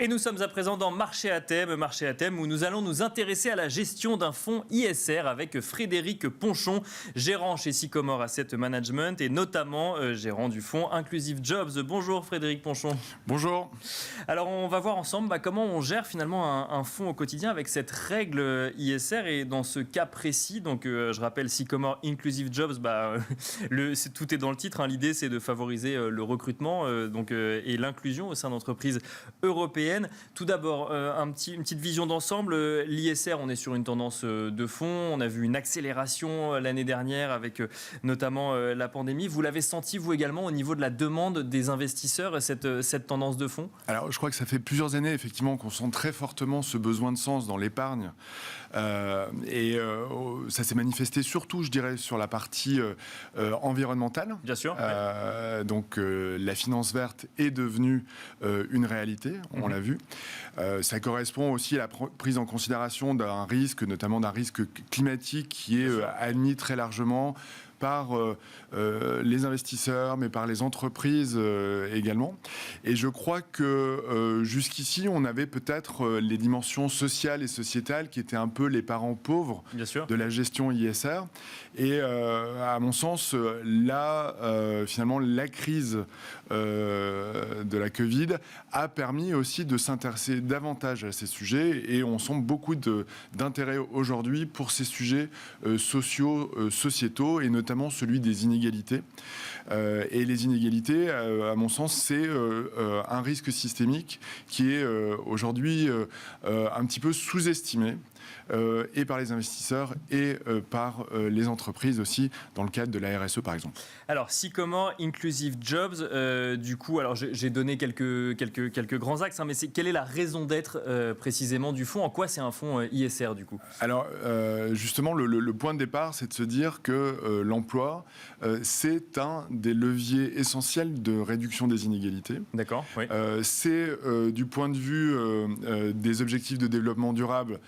Et nous sommes à présent dans Marché à thème où nous allons nous intéresser à la gestion d'un fonds ISR avec Frédéric Ponchon, gérant chez Sycomore Asset Management et notamment gérant du fonds Inclusive Jobs. Bonjour Frédéric Ponchon. Bonjour. Alors on va voir ensemble comment on gère finalement un fonds au quotidien avec cette règle ISR et dans ce cas précis, donc je rappelle Sycomore Inclusive Jobs, tout est dans le titre, hein. L'idée c'est de favoriser le recrutement et l'inclusion au sein d'entreprises européennes. Tout d'abord, une petite vision d'ensemble. L'ISR, on est sur une tendance de fond. On a vu une accélération l'année dernière avec notamment la pandémie. Vous l'avez senti, vous également, au niveau de la demande des investisseurs, cette tendance de fond ? Alors, je crois que ça fait plusieurs années, effectivement, qu'on sent très fortement ce besoin de sens dans l'épargne. Ça s'est manifesté surtout, je dirais, sur la partie environnementale. Bien sûr. Donc, la finance verte est devenue une réalité, on l'a vu. Ça correspond aussi à la prise en considération d'un risque, notamment d'un risque climatique qui est admis très largement par les investisseurs, mais par les entreprises également. Et je crois que jusqu'ici, on avait peut-être les dimensions sociales et sociétales qui étaient un peu les parents pauvres de la gestion ISR. Et à mon sens, là, finalement, la crise de la Covid a permis aussi de s'intéresser davantage à ces sujets. Et on sent beaucoup d'intérêt aujourd'hui pour ces sujets sociétaux, et notamment celui des inégalités. Et les inégalités, à mon sens, c'est un risque systémique qui est aujourd'hui un petit peu sous-estimé. Et par les investisseurs et par les entreprises aussi, dans le cadre de la RSE par exemple. Alors, Sycomore Inclusive Jobs, du coup, alors j'ai donné quelques grands axes, hein, mais quelle est la raison d'être précisément du fonds ? En quoi c'est un fonds ISR du coup ? Alors, justement, le point de départ, c'est de se dire que l'emploi, c'est un des leviers essentiels de réduction des inégalités. D'accord, oui. C'est, du point de vue des objectifs de développement durable,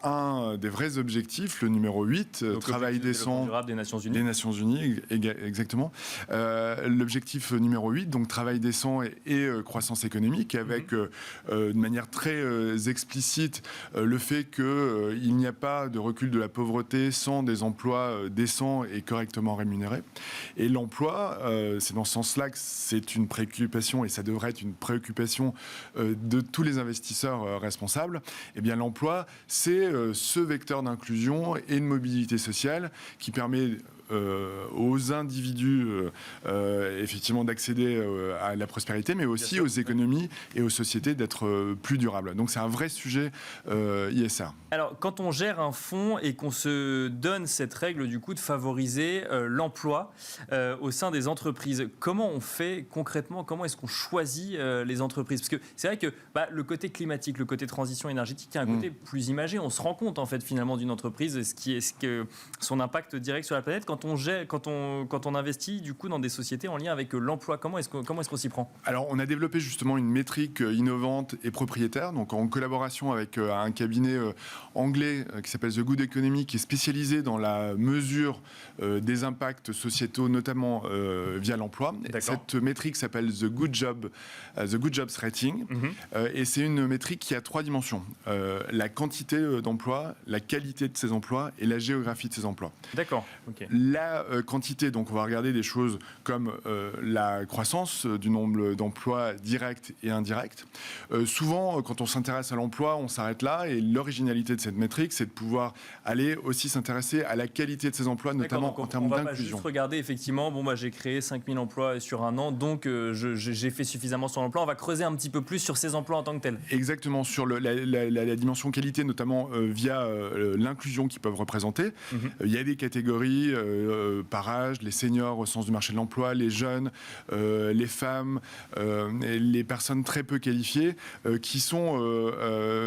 un des vrais objectifs, le numéro 8, donc, travail décent des Nations Unies. Des Nations Unies, exactement. L'objectif numéro 8, donc travail décent et croissance économique, avec de manière très explicite le fait qu'il n'y a pas de recul de la pauvreté sans des emplois décents et correctement rémunérés. Et l'emploi, c'est dans ce sens-là que c'est une préoccupation, et ça devrait être une préoccupation de tous les investisseurs responsables. Eh bien, l'emploi, c'est ce vecteur d'inclusion et de mobilité sociale qui permet aux individus effectivement d'accéder à la prospérité, mais aussi aux économies et aux sociétés d'être plus durables. Donc c'est un vrai sujet ISR. Alors quand on gère un fonds et qu'on se donne cette règle du coup de favoriser l'emploi au sein des entreprises, comment on fait concrètement ? Comment est-ce qu'on choisit les entreprises ? Parce que c'est vrai que le côté climatique, le côté transition énergétique, il y a un côté plus imagé. On se rend compte en fait finalement d'une entreprise, son impact direct sur la planète. Quand on investit du coup dans des sociétés en lien avec l'emploi, comment est-ce qu'on s'y prend ? Alors on a développé justement une métrique innovante et propriétaire, donc en collaboration avec un cabinet anglais qui s'appelle The Good Economy, qui est spécialisé dans la mesure des impacts sociétaux, notamment via l'emploi. Cette métrique s'appelle The Good Jobs Rating, et c'est une métrique qui a 3 dimensions. La quantité d'emplois, la qualité de ces emplois et la géographie de ces emplois. D'accord, ok. La quantité, donc on va regarder des choses comme la croissance du nombre d'emplois directs et indirects. Souvent, quand on s'intéresse à l'emploi, on s'arrête là, et l'originalité de cette métrique, c'est de pouvoir aller aussi s'intéresser à la qualité de ces emplois, notamment en termes d'inclusion. On va pas juste regarder effectivement, j'ai créé 5000 emplois sur un an, donc j'ai fait suffisamment sur l'emploi. On va creuser un petit peu plus sur ces emplois en tant que tels. Exactement, sur la dimension qualité, notamment via l'inclusion qu'ils peuvent représenter. Il y a des catégories par âge, les seniors au sens du marché de l'emploi, les jeunes, les femmes, et les personnes très peu qualifiées qui sont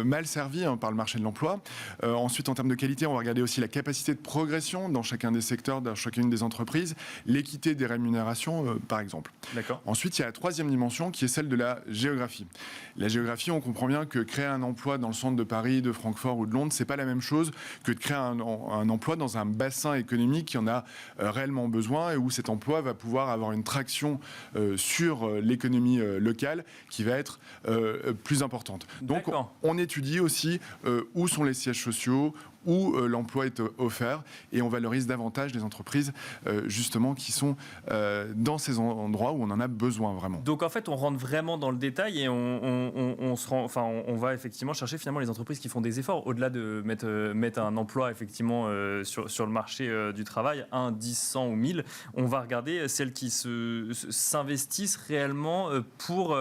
mal servies par le marché de l'emploi. Ensuite, en termes de qualité, on va regarder aussi la capacité de progression dans chacun des secteurs, dans chacune des entreprises, l'équité des rémunérations, par exemple. D'accord. Ensuite, il y a la troisième dimension qui est celle de la géographie. La géographie, on comprend bien que créer un emploi dans le centre de Paris, de Francfort ou de Londres, c'est pas la même chose que de créer un emploi dans un bassin économique qui en a a réellement besoin et où cet emploi va pouvoir avoir une traction sur l'économie locale qui va être plus importante. Donc on étudie aussi où sont les sièges sociaux, où l'emploi est offert, et on valorise davantage les entreprises justement qui sont dans ces endroits où on en a besoin vraiment. Donc en fait on rentre vraiment dans le détail et on va effectivement chercher finalement les entreprises qui font des efforts au-delà de mettre un emploi effectivement sur le marché du travail, 1, 10, 100 ou 1000. On va regarder celles qui s'investissent réellement pour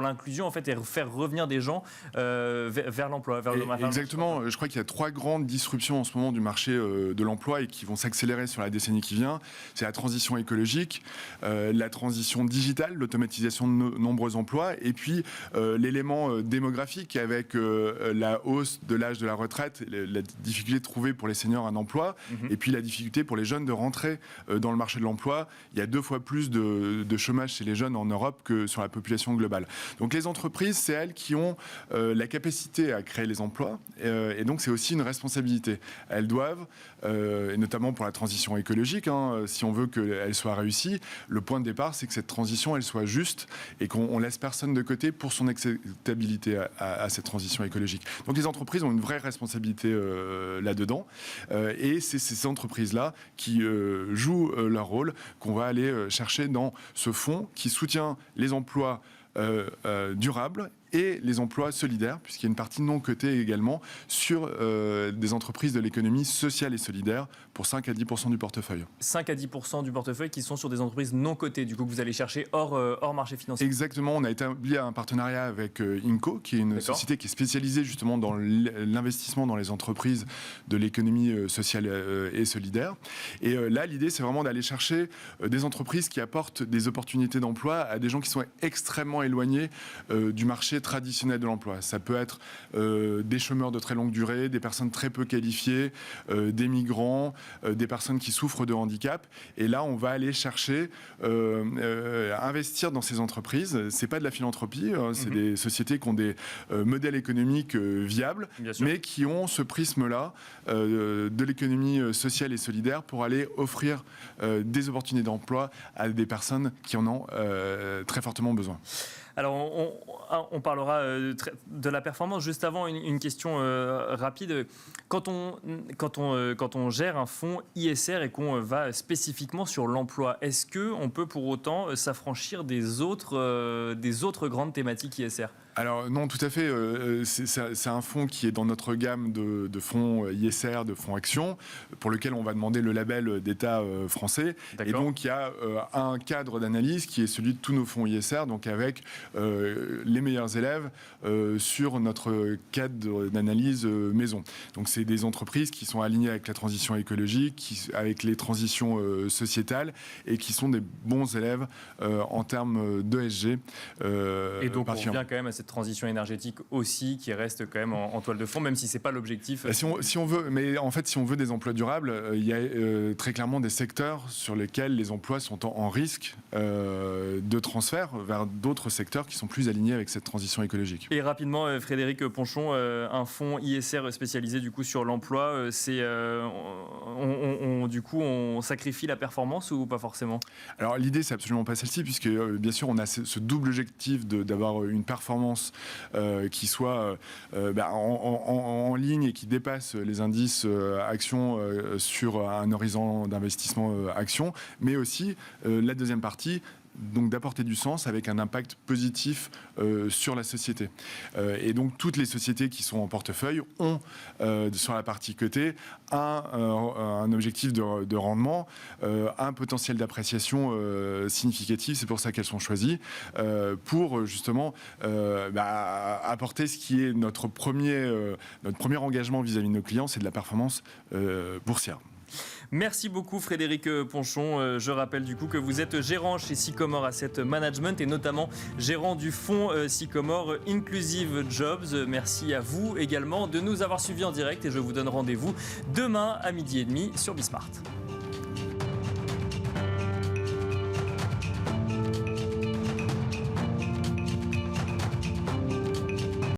l'inclusion en fait et faire revenir des gens vers l'emploi, vers le marché. Exactement. Je crois qu'il y a 3 grandes disruptions en ce moment du marché de l'emploi et qui vont s'accélérer sur la décennie qui vient. C'est la transition écologique, la transition digitale, l'automatisation de nombreux emplois et puis l'élément démographique avec la hausse de l'âge de la retraite, la difficulté de trouver pour les seniors un emploi et puis la difficulté pour les jeunes de rentrer dans le marché de l'emploi. Il y a 2 fois plus de chômage chez les jeunes en Europe que sur la population globale. Donc les entreprises, c'est elles qui ont la capacité à créer les emplois et donc c'est aussi une responsabilité. Elles doivent, et notamment pour la transition écologique, si on veut qu'elle soit réussie, le point de départ, c'est que cette transition, elle soit juste et qu'on laisse personne de côté pour son acceptabilité à cette transition écologique. Donc les entreprises ont une vraie responsabilité là-dedans et c'est ces entreprises-là qui jouent leur rôle qu'on va aller chercher dans ce fonds qui soutient les emplois durables et les emplois solidaires, puisqu'il y a une partie non cotée également sur des entreprises de l'économie sociale et solidaire pour 5 à 10% du portefeuille. 5 à 10% du portefeuille qui sont sur des entreprises non cotées, du coup que vous allez chercher hors marché financier. Exactement, on a établi un partenariat avec Inco, qui est une société qui est spécialisée justement dans l'investissement dans les entreprises de l'économie sociale et solidaire. Et là, l'idée, c'est vraiment d'aller chercher des entreprises qui apportent des opportunités d'emploi à des gens qui sont extrêmement éloignés du marché traditionnel de l'emploi. Ça peut être des chômeurs de très longue durée, des personnes très peu qualifiées, des migrants, des personnes qui souffrent de handicap. Et là, on va aller chercher investir dans ces entreprises. C'est pas de la philanthropie, c'est des sociétés qui ont des modèles économiques viables, mais qui ont ce prisme-là de l'économie sociale et solidaire pour aller offrir des opportunités d'emploi à des personnes qui en ont très fortement besoin. Alors, on parlera de la performance. Juste avant, une question rapide. Quand on gère un fonds ISR et qu'on va spécifiquement sur l'emploi, est-ce qu'on peut pour autant s'affranchir des autres grandes thématiques ISR ? Alors non, tout à fait. C'est un fonds qui est dans notre gamme de fonds ISR, de fonds actions, pour lequel on va demander le label d'État français. Et donc il y a un cadre d'analyse qui est celui de tous nos fonds ISR, donc avec les meilleurs élèves sur notre cadre d'analyse maison. Donc c'est des entreprises qui sont alignées avec la transition écologique, avec les transitions sociétales et qui sont des bons élèves en termes d'ESG. Et donc on revient quand même à cette transition énergétique aussi qui reste quand même en toile de fond, même si c'est pas l'objectif. Si on veut, mais en fait, si on veut des emplois durables, il y a très clairement des secteurs sur lesquels les emplois sont en risque de transfert vers d'autres secteurs qui sont plus alignés avec cette transition écologique. Et rapidement, Frédéric Ponchon, un fonds ISR spécialisé du coup sur l'emploi, c'est du coup on sacrifie la performance ou pas forcément ? Alors l'idée c'est absolument pas celle-ci puisque bien sûr on a ce double objectif d'avoir une performance qui soit en ligne et qui dépasse les indices actions sur un horizon d'investissement action, mais aussi la deuxième partie, donc d'apporter du sens avec un impact positif sur la société. Et donc toutes les sociétés qui sont en portefeuille ont sur la partie cotée un objectif de rendement, un potentiel d'appréciation significatif. C'est pour ça qu'elles sont choisies pour justement apporter ce qui est notre premier engagement vis-à-vis de nos clients, c'est de la performance boursière. Merci beaucoup Frédéric Ponchon. Je rappelle du coup que vous êtes gérant chez Sycomore Asset Management et notamment gérant du fonds Sycomore Inclusive Jobs. Merci à vous également de nous avoir suivis en direct et je vous donne rendez-vous demain à 12h30 sur Bismart.